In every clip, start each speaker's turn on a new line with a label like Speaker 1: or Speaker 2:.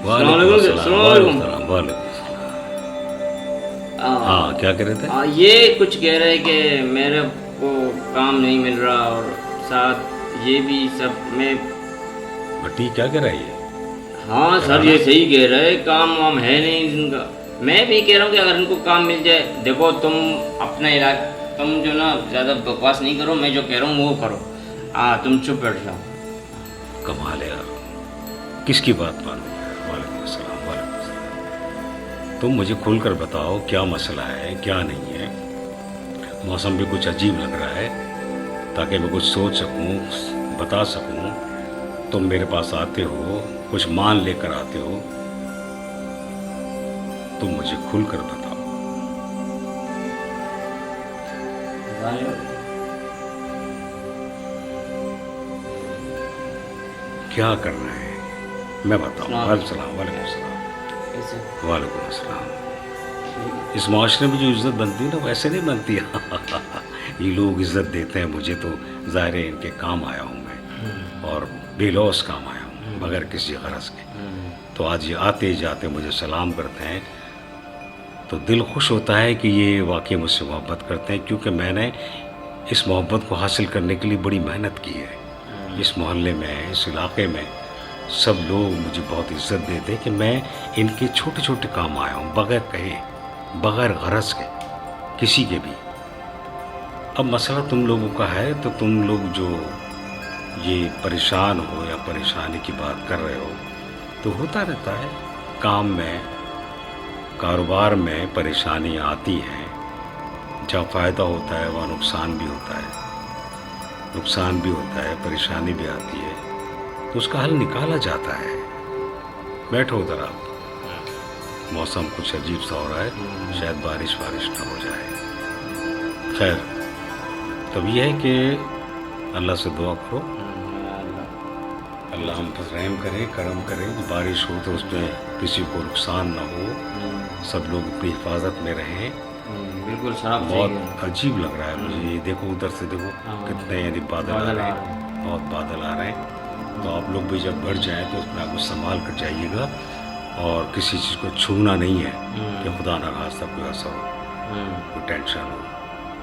Speaker 1: वालेकुम
Speaker 2: अस्सलाम
Speaker 1: अस्सलाम
Speaker 2: वालेकुम।
Speaker 1: वालेकुम वालेकुम।
Speaker 2: आ,
Speaker 1: हाँ, क्या कह रहे थे?
Speaker 2: ये कुछ कह रहे कि मेरे को काम नहीं मिल रहा और साथ ये भी सब मैं।
Speaker 1: भट्टी क्या कह रहा है ये?
Speaker 2: हाँ सर,
Speaker 1: कराना?
Speaker 2: ये सही कह रहे, काम वाम है नहीं इनका। मैं भी कह रहा हूँ कि अगर इनको काम मिल जाए, देखो तुम अपना इलाज, तुम जो ना ज़्यादा बकवास नहीं करो, मैं जो कह रहा हूँ वो करो। हाँ, तुम चुप बैठ जाओ।
Speaker 1: कमाल है यार, किसकी बात मानूं यार? वालेकुम अस्सलाम वालेकुम अस्सलाम। तुम मुझे खुलकर बताओ क्या मसला है क्या नहीं है। मौसम भी कुछ अजीब लग रहा है, ताकि मैं कुछ सोच सकूं, बता सकूं। तुम मेरे पास आते हो, कुछ मान लेकर आते हो, तुम मुझे खुलकर बताओ। क्या करना है मैं बताऊं। वालेकुम सलाम वालेकुम सलाम वालेकुम अस्सलाम। इस माशरे में जो इज्जत बनती है ना, वैसे नहीं बनती है। ये लोग इज्जत देते हैं मुझे, तो ज़ाहिर है इनके काम आया हूँ मैं, और बेलौस काम आया हूँ बगैर किसी गरज के। तो आज ये आते जाते मुझे सलाम करते हैं, तो दिल खुश होता है कि ये वाकई मुझसे मोहब्बत करते हैं, क्योंकि मैंने इस मोहब्बत को हासिल करने के लिए बड़ी मेहनत की है। इस मोहल्ले में, इस इलाके में सब लोग मुझे बहुत इज्जत देते हैं कि मैं इनके छोटे छोटे काम आया हूँ, बगैर कहे, बगैर गरज के, किसी के भी। अब मसला तुम लोगों का है, तो तुम लोग जो ये परेशान हो या परेशानी की बात कर रहे हो, तो होता रहता है काम में, कारोबार में परेशानी आती हैं। जहाँ फ़ायदा होता है वहाँ नुकसान भी होता है, नुकसान भी होता है, परेशानी भी आती है, तो उसका हल निकाला जाता है। बैठो उधर आप, मौसम कुछ अजीब सा हो रहा है, शायद बारिश वारिश ना हो जाए। खैर, तब यह है कि अल्लाह से दुआ करो, अल्लाह हम पर रहम करे, करम करे, कि बारिश हो तो उसमें किसी को नुकसान ना हो, सब लोग अपनी हिफाजत में रहें।
Speaker 2: बिल्कुल शराब
Speaker 1: बहुत अजीब लग रहा है मुझे ये। देखो उधर से, देखो कितने यानी बादल आ रहे हैं, बहुत बादल आ रहे हैं। तो आप लोग भी जब बढ़ जाएं तो उसमें आपको संभाल कर जाइएगा, और किसी चीज़ को छूना नहीं है कि खुदा ना खास्ता कोई ऐसा हो, कोई टेंशन हो।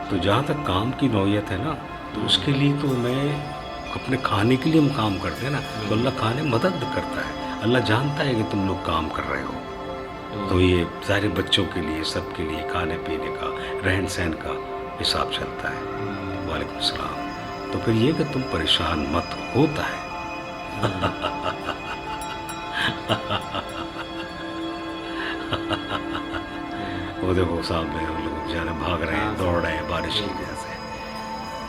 Speaker 1: तो जहाँ तक काम की नौयत है ना, तो उसके लिए तो मैं अपने खाने के लिए हम काम करते हैं ना, तो अल्लाह खाने मदद करता है। अल्लाह जानता है कि तुम लोग काम कर रहे हो, तो ये सारे बच्चों के लिए, सबके लिए खाने पीने का, रहन सहन का हिसाब चलता है। वालेकुम सलाम। तो फिर ये कि तुम परेशान मत होता है। वो देखो सामने वो लोग बेचारे भाग रहे हैं, दौड़ रहे हैं बारिश की वजह से,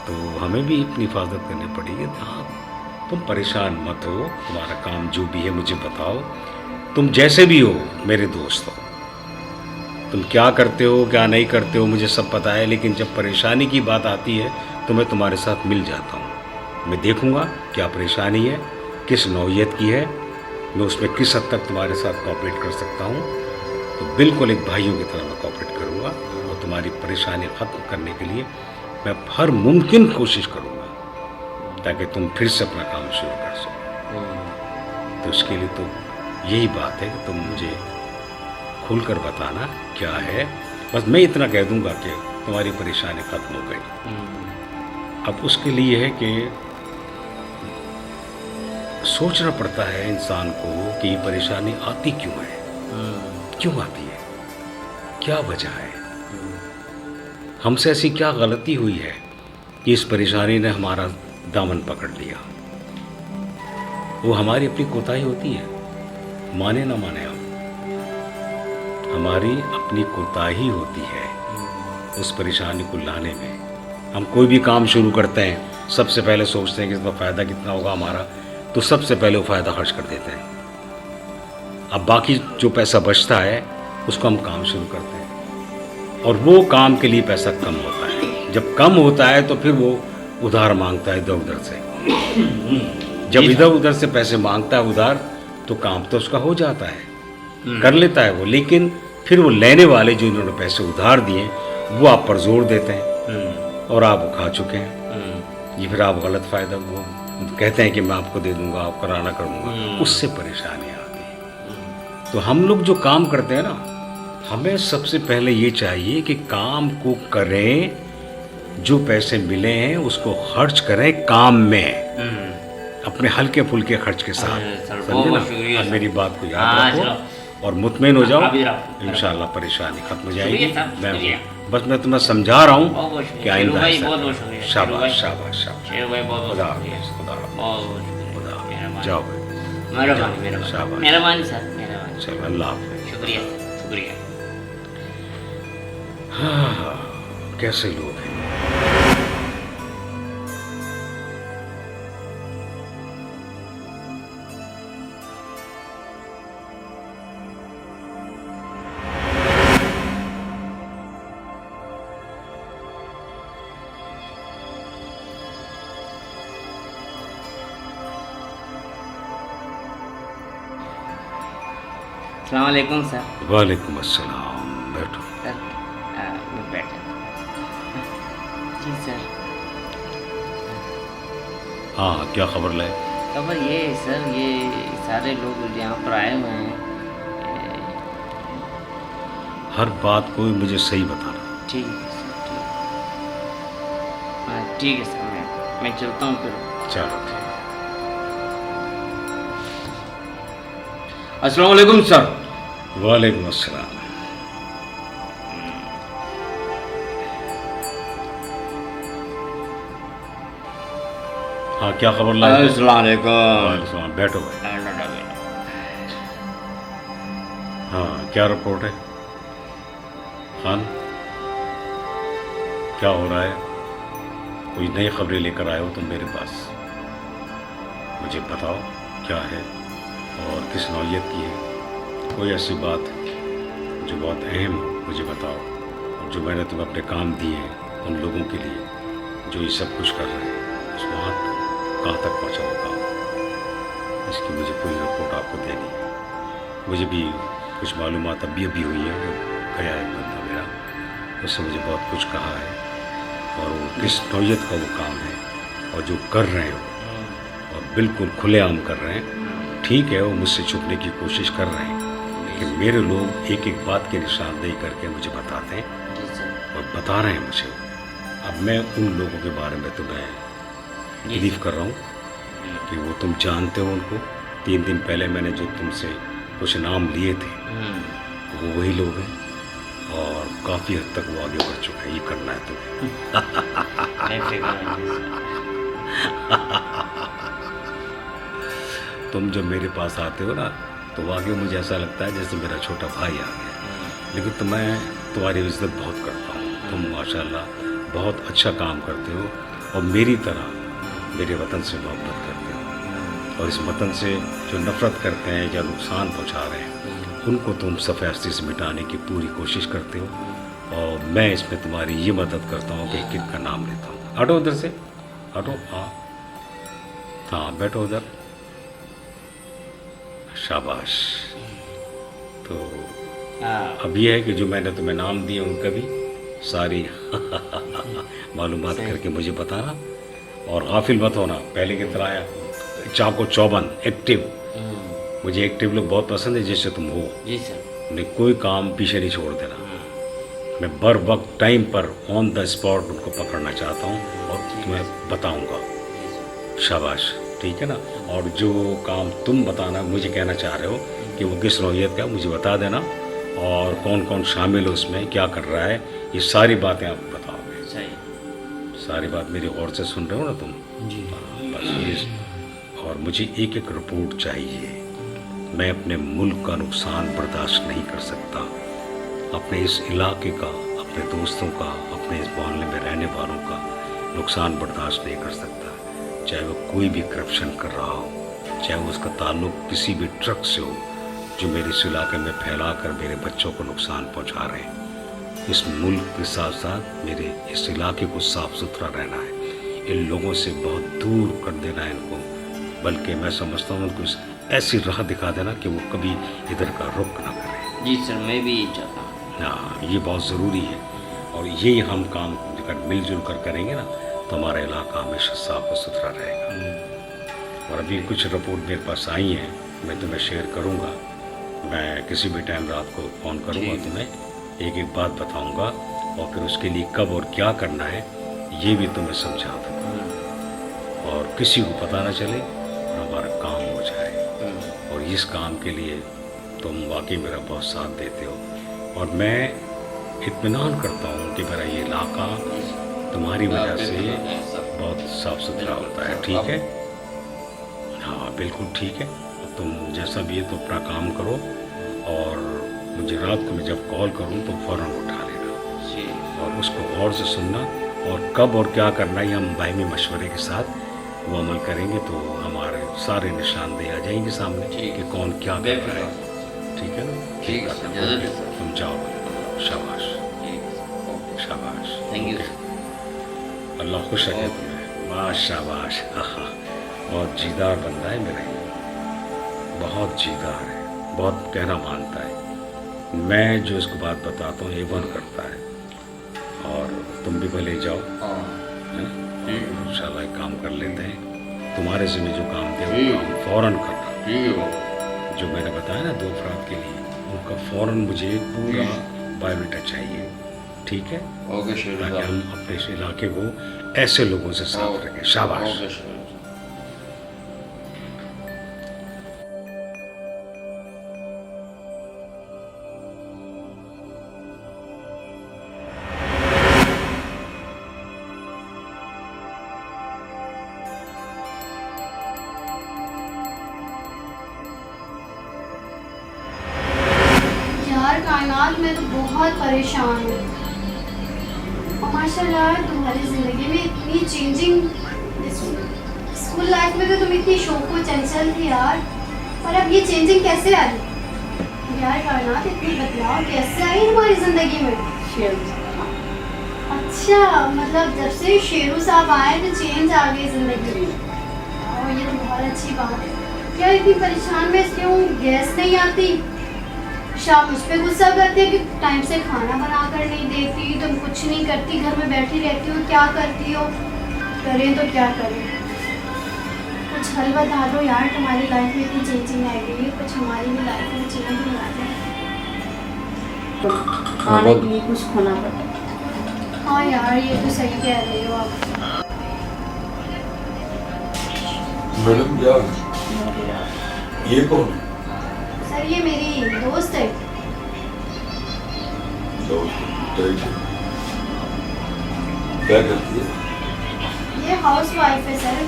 Speaker 1: तो हमें भी अपनी हिफाजत करनी पड़ेगी। हाँ, तुम परेशान मत हो, तुम्हारा काम जो भी है मुझे बताओ। तुम जैसे भी हो मेरे दोस्त हो, तुम क्या करते हो क्या नहीं करते हो मुझे सब पता है, लेकिन जब परेशानी की बात आती है तो मैं तुम्हारे साथ मिल जाता हूँ। मैं देखूँगा क्या परेशानी है, किस नौयत की है, मैं उसमें किस हद तक तुम्हारे साथ कोऑपरेट कर सकता हूँ। तो बिल्कुल एक भाइयों की तरह मैं कोऑपरेट करूँगा, और तुम्हारी परेशानी ख़त्म करने के लिए मैं हर मुमकिन कोशिश करूँगा, ताकि तुम फिर से अपना काम शुरू कर सको। तो उसके लिए तो यही बात है कि तुम मुझे खुलकर बताना क्या है। बस मैं इतना कह दूंगा कि तुम्हारी परेशानी ख़त्म हो गई। अब उसके लिए है कि सोचना पड़ता है इंसान को कि ये परेशानी आती क्यों है, क्यों आती है, क्या वजह है, हमसे ऐसी क्या गलती हुई है कि इस परेशानी ने हमारा दामन पकड़ लिया। वो हमारी अपनी कोताही होती है, माने ना माने आप, हमारी अपनी कोताही होती है उस परेशानी को लाने में। हम कोई भी काम शुरू करते हैं, सबसे पहले सोचते हैं कि इसका फ़ायदा कितना होगा हमारा, तो सबसे पहले वो फ़ायदा खर्च कर देते हैं। अब बाकी जो पैसा बचता है उसको हम काम शुरू करते हैं, और वो काम के लिए पैसा कम होता है। जब कम होता है तो फिर वो उधार मांगता है इधर उधर से। जब इधर उधर से पैसे मांगता है उधार, तो काम तो उसका हो जाता है, कर लेता है वो, लेकिन फिर वो लेने वाले जो इन्होंने पैसे उधार दिए वो आप पर जोर देते हैं, और आप वो खा चुके हैं। ये फिर आप गलत फ़ायदा वो कहते हैं कि मैं आपको दे दूंगा, आप कराना कर दूंगा, उससे परेशानी आती है। तो हम लोग जो काम करते हैं ना, हमें सबसे पहले ये चाहिए कि काम को करें, जो पैसे मिले हैं उसको खर्च करें काम में, अपने हल्के फुल्के खर्च के साथ।
Speaker 2: सर,
Speaker 1: समझे
Speaker 2: बहुत
Speaker 1: ना?
Speaker 2: शुक्रिया
Speaker 1: अब
Speaker 2: सर।
Speaker 1: मेरी बात को
Speaker 2: हाँ,
Speaker 1: याद
Speaker 2: चलो।
Speaker 1: रखो और मुतमईन हो जाओ,
Speaker 2: अभी रखो।
Speaker 1: इंशाल्लाह परेशानी खत्म हो जाएगी।
Speaker 2: शुक्रिया सर, शुक्रिया।
Speaker 1: मैं तुम्हें समझा रहा हूँ
Speaker 2: बहुत
Speaker 1: कि
Speaker 2: शुक्रिया
Speaker 1: आइंदा
Speaker 2: शेरू भाई,
Speaker 1: ऐसा
Speaker 2: बहुत
Speaker 1: करो।
Speaker 2: बहुत शुक्रिया शेरू
Speaker 1: शाबाश
Speaker 2: भाई।
Speaker 1: शाबाश शाबाश।
Speaker 2: शेरू भाई बहुत
Speaker 1: खुदा
Speaker 2: बहुत शुक्रिया,
Speaker 1: हाफिज़, खुदा हाफिज़,
Speaker 2: बहुत बहुत शुक्रिया,
Speaker 1: खुदा हाफिज़।
Speaker 2: मेहरबानी
Speaker 1: जाओ भाई,
Speaker 2: मेहरबानी मेहरबानी
Speaker 1: शाबाश।
Speaker 2: मेहरबानी सर, मेहरबानी।
Speaker 1: चलो अल्लाह हाफिज़।
Speaker 2: शुक्रिया सर, शुक्रिया।
Speaker 1: हाँ, कैसे लोग हैं।
Speaker 2: अस्सलाम वालेकुम सर।
Speaker 1: वालेकुम अस्सलाम, बैठो।
Speaker 2: सर मैं बैठ जाता हूँ। जी सर।
Speaker 1: हाँ, क्या खबर लाए?
Speaker 2: खबर ये है सर, ये सारे लोग यहाँ पर आए हुए हैं।
Speaker 1: हर बात को मुझे सही बताना।
Speaker 2: ठीक है सर, ठीक है। हाँ ठीक है सर, मैं चलता हूँ फिर।
Speaker 1: चलो ठीक।
Speaker 2: अस्सलाम वालेकुम सर।
Speaker 1: वालेकुम अस्सलाम। हाँ, क्या खबर लाए?
Speaker 2: अस्सलाम वालेकुम।
Speaker 1: वालेकुम अस्सलाम, बैठो भाई। हाँ, क्या रिपोर्ट है खान? क्या हो रहा है? कोई नई खबरें लेकर आए हो तुम मेरे पास? मुझे बताओ क्या है और किस नौइयत की है। कोई ऐसी बात जो बहुत अहम हो मुझे बताओ, और जो मैंने तुम्हें अपने काम दिए हैं उन लोगों के लिए जो ये सब कुछ कर रहे हैं, उस वहाँ कहाँ तक पहुँचा वो काम, इसकी मुझे पूरी रिपोर्ट आपको देनी है। मुझे भी कुछ मालूमात अभी हुई है, गया है बंदा मेरा, उससे मुझे बहुत कुछ कहा है, और वो किस नौइयत का वो काम है और जो कर रहे हो और बिल्कुल खुलेआम कर रहे हैं। ठीक है, वो मुझसे छुपने की कोशिश कर रहे हैं, लेकिन मेरे लोग एक एक बात की निशानदेही करके मुझे बताते हैं और बता रहे हैं मुझे। अब मैं उन लोगों के बारे में तुम्हें ब्रीफ कर रहा हूँ कि वो तुम जानते हो उनको। 3 दिन पहले मैंने जो तुमसे कुछ नाम लिए थे वो वही लोग हैं, और काफ़ी हद तक वो आगे बढ़ चुके हैं। ये करना है तुम्हें। तुम जब मेरे पास आते हो ना तो वाकई मुझे ऐसा लगता है जैसे मेरा छोटा भाई आ गया। लेकिन तो मैं तुम्हारी इज्जत बहुत करता हूँ। तुम माशाल्लाह बहुत अच्छा काम करते हो और मेरी तरह मेरे वतन से मोहब्बत करते हो, और इस वतन से जो नफ़रत करते हैं या नुकसान पहुँचा रहे हैं उनको तुम सफ़ेद से मिटाने की पूरी कोशिश करते हो, और मैं इसमें तुम्हारी ये मदद करता हूँ कि एक का नाम लेता हूँ। हटो उधर से, हटो। हाँ हाँ, बैठो उधर। शाबाश। तो अब ये है कि जो मैंने तुम्हें नाम दिए उनका भी सारी मालूमात करके मुझे बताना, और गाफिल मत होना। पहले की तरह चाको चौबंद एक्टिव। मुझे एक्टिव लोग बहुत पसंद है, जैसे तुम हो।
Speaker 2: जी सर।
Speaker 1: उन्हें कोई काम पीछे नहीं छोड़ देना। मैं बर वक्त टाइम पर ऑन द स्पॉट उनको पकड़ना चाहता हूँ और तुम्हें बताऊँगा। शाबाश, ठीक है ना। और जो काम तुम बताना मुझे कहना चाह रहे हो कि वो किस नौइयत का, मुझे बता देना, और कौन कौन शामिल है उसमें, क्या कर रहा है, ये सारी बातें आप बताओगे।
Speaker 2: सही।
Speaker 1: सारी बात मेरी गौर से सुन रहे हो ना तुम?
Speaker 2: जी।
Speaker 1: बस ये, और मुझे एक एक रिपोर्ट चाहिए। मैं अपने मुल्क का नुकसान बर्दाश्त नहीं कर सकता, अपने इस इलाके का, अपने दोस्तों का, अपने इस मोहल्ले में रहने वालों का नुकसान बर्दाश्त नहीं कर सकता। चाहे वो कोई भी करप्शन कर रहा हो, चाहे वो उसका ताल्लुक किसी भी ट्रक से हो जो मेरे इस इलाके में फैला कर मेरे बच्चों को नुकसान पहुंचा रहे हैं। इस मुल्क के साथ साथ मेरे इस इलाके को साफ सुथरा रहना है। इन लोगों से बहुत दूर कर देना है इनको, बल्कि मैं समझता हूँ उनको ऐसी राह दिखा देना कि वो कभी इधर का रुख ना करें।
Speaker 2: जी सर, मैं भी यही चाहता हूँ।
Speaker 1: हाँ, ये बहुत ज़रूरी है, और यही हम काम अगर मिलजुल कर करेंगे ना तो हमारा इलाका हमेशा साफ और सुथरा रहेगा। और अभी कुछ रिपोर्ट मेरे पास आई हैं, मैं तुम्हें शेयर करूँगा, मैं किसी भी टाइम रात को फ़ोन करूँगा तुम्हें, एक एक बात बताऊँगा और फिर उसके लिए कब और क्या करना है ये भी तुम्हें समझा दूँगा और किसी को पता ना चले और हमारा काम हो जाए। और इस काम के लिए तुम वाकई मेरा बहुत साथ देते हो और मैं इत्मीनान करता हूँ कि मेरा ये इलाका तुम्हारी वजह से बहुत साफ़ सुथरा होता है। ठीक है? हाँ बिल्कुल ठीक है। तुम जैसा भी है तो अपना काम करो और मुझे रात को मैं जब कॉल करूँ तो फ़ौरन उठा लेना और उसको गौर से सुनना और कब और क्या करना है हम बाहमी मशवरे के साथ वो अमल करेंगे तो हमारे सारे निशानदेही आ जाएंगे सामने कि कौन क्या कर रहा है। ठीक है ना?
Speaker 2: ठीक है,
Speaker 1: तुम जाओ। शाबाश शाबाश।
Speaker 2: Thank you.
Speaker 1: अल्लाह खुश रखे तुम्हें। वाह शाबाश। बहुत जीदार बंदा है मेरा, बहुत जीदार है, बहुत कहना मानता है। मैं जो इसको बात बताता हूँ ये बंद करता है और तुम भी भले जाओ, है ना? इंशाल्लाह एक काम कर लेते हैं। तुम्हारे से में जो काम थे वो काम फ़ौरन करना। जो मैंने बताया ना 2 अफराद के लिए उनका फ़ौरन मुझे पूरा बायोडाटा चाहिए। ठीक है? ताकि हम अपने इस इलाके को ऐसे लोगों से साफ रखें। शाबाश।
Speaker 3: यार कायनात में तो बहुत परेशान हूँ और माशाल्लाह तुम्हारी ज़िंदगी में इतनी चेंजिंग। स्कूल लाइफ में तो तुम इतनी शौक व चंचल थी यार, और अब ये चेंजिंग कैसे आई यार? कायनात इतनी बदलाव कैसे आई तुम्हारी ज़िंदगी में? अच्छा मतलब जब से शेरू साहब आए तो चेंज आ गई ज़िंदगी में। और ये तो बहुत अच्छी बात है यार। इतनी परेशान में क्यों? गैस नहीं आती? शाह मुझ पे गुस्सा करती है कि टाइम से खाना बनाकर नहीं देती, तुम कुछ नहीं करती, घर में बैठी रहती हो, क्या करती हो? करें तो क्या करें? कुछ हल बता दो यार। तुम्हारी लाइफ में इतनी चेंजिंग आ गई है, कुछ हमारी भी लाइफ में चेंजिंग आ जाए।
Speaker 4: खाने के लिए कुछ खोना पड़ता।
Speaker 3: हाँ यार ये तो सही कह रही हो आप।
Speaker 5: मैडम क्या ये कौन है?
Speaker 3: सर ये मेरी दोस्त है।
Speaker 5: क्या करती है?
Speaker 3: ये हाउस वाइफ है सर।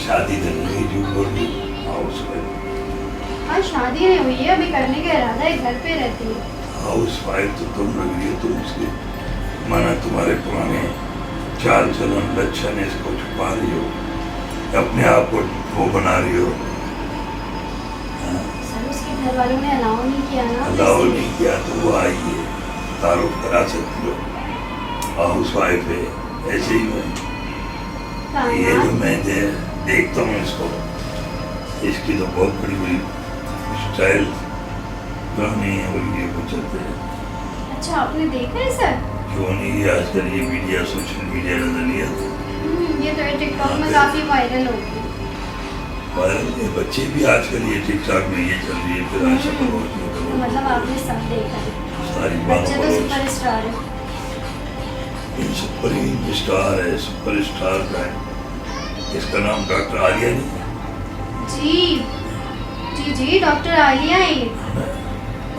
Speaker 5: शादी नहीं हुई जो बोल रही हाउस वाइफ।
Speaker 3: हाँ शादी नहीं हुई है, अभी करने का इरादा है, घर पे रहती है।
Speaker 5: हाउस वाइफ तो तुम लग रही हो, तुम उसके माना तुम्हारे पुराने चाल चलन लक्षण इसको छुपा रही हो, अपने आप को वो बना रही हो।
Speaker 3: सर उसके घर वालों ने अलाउ नहीं किया ना।
Speaker 5: अलाउ नहीं किया तो वो आई है, तारुफ करा सकती हो। हाउस वाइफ है, ऐसे ही है। ये जो मैं देखता हूँ इसको, इसकी तो बहुत बड़ी बड़ी स्टाइल गाने और ये कुछ चलते हैं।
Speaker 3: अच्छा आपने देखा है सर?
Speaker 5: क्यों नहीं? ये आजकल ये मीडिया सोशल मीडिया नजर नहीं आता।
Speaker 3: ये तो टिकटॉक में काफी वायरल हो गई।
Speaker 5: वायरल ये बच्चे भी आजकल ये टिकटॉक में ये चल रही है, फिर आशा करो
Speaker 3: तो मतलब आपने सब देखा है?
Speaker 5: सारी
Speaker 3: बच्चे तो सुपर स्टार है।
Speaker 5: सुपर स्टार है, सुपर स्टार का है। इसका नाम डॉक्टर आलिया नहीं है?
Speaker 3: जी जी डॉक्टर आलिया है ये।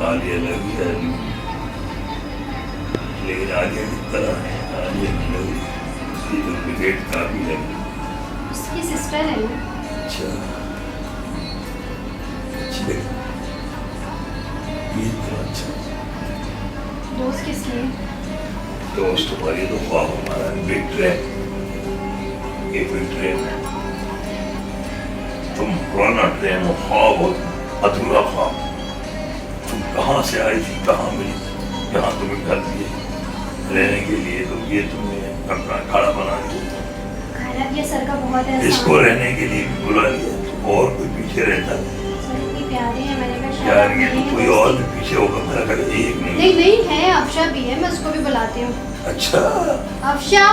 Speaker 5: आलिया लगी है लेकिन आलिया की तरह है, आलिया की लगी, इसकी तो ब्रिगेड काफी लगी।
Speaker 3: उसकी सिस्टर है ना?
Speaker 5: अच्छा अच्छी लगी ये तो। अच्छा
Speaker 3: दोस्त किसकी है?
Speaker 5: दोस्त हमारी तो ख्वाब हमारा बिग ट्रेन, ये बिग ट्रेन है। तुम पुराना ट्रेन हो, ख्वाब हो, अधूरा ख्वाब। तुम कहाँ से आई थी, कहाँ मिली, यहाँ तुम्हें घर दिए रहने के लिए, तो ये तुम्हें अपना खाना बना दिया।
Speaker 3: खाना भी सर का बहुत है।
Speaker 5: इसको रहने के लिए भी बुला लिया, तो और कोई पीछे रहता है?
Speaker 3: सर इतनी प्यारी है, मैंने कहा शायद
Speaker 5: यार
Speaker 3: आप
Speaker 5: ये तो
Speaker 3: मिलेंगे
Speaker 5: कोई
Speaker 3: तो
Speaker 5: और
Speaker 3: उसकी-
Speaker 5: भी पीछे होगा, मेरा घर एक नहीं।
Speaker 3: नहीं नहीं है, अफशा भी है, मैं उसको भी बुलाती हूँ।
Speaker 5: अच्छा
Speaker 3: अफशा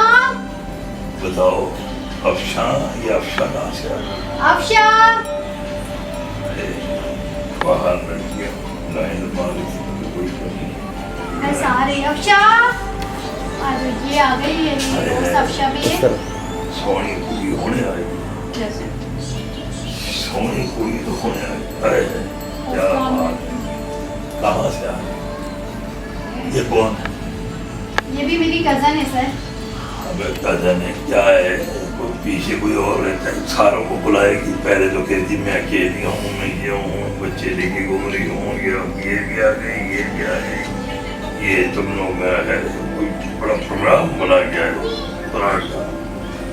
Speaker 5: बताओ, अफशान या अफशाना से?
Speaker 3: अफशा
Speaker 5: अरे बाहर लड़कियां लाइन मारी कोई कमी
Speaker 3: मैं सारे अफशा आज ये आ गई है मेरी दोस्त अफशा भी है
Speaker 5: सोनी पूरी होने आई
Speaker 3: जैसे
Speaker 5: सोनी पूरी तो होने आई अरे क्या बात है। कहाँ से आ ये कौन है?
Speaker 3: ये भी मेरी कजन है सर
Speaker 5: अबे कजन है क्या है कोई पीछे कोई और रहता है सारों को बुलाएगी पहले तो कहती मैं अकेली हूँ मैं ये हूँ बच्चे लेके घूम रही हूँ ये क्या है ये तुम लोग मेरा है कोई बड़ा प्रोग्राम बना गया है बड़ा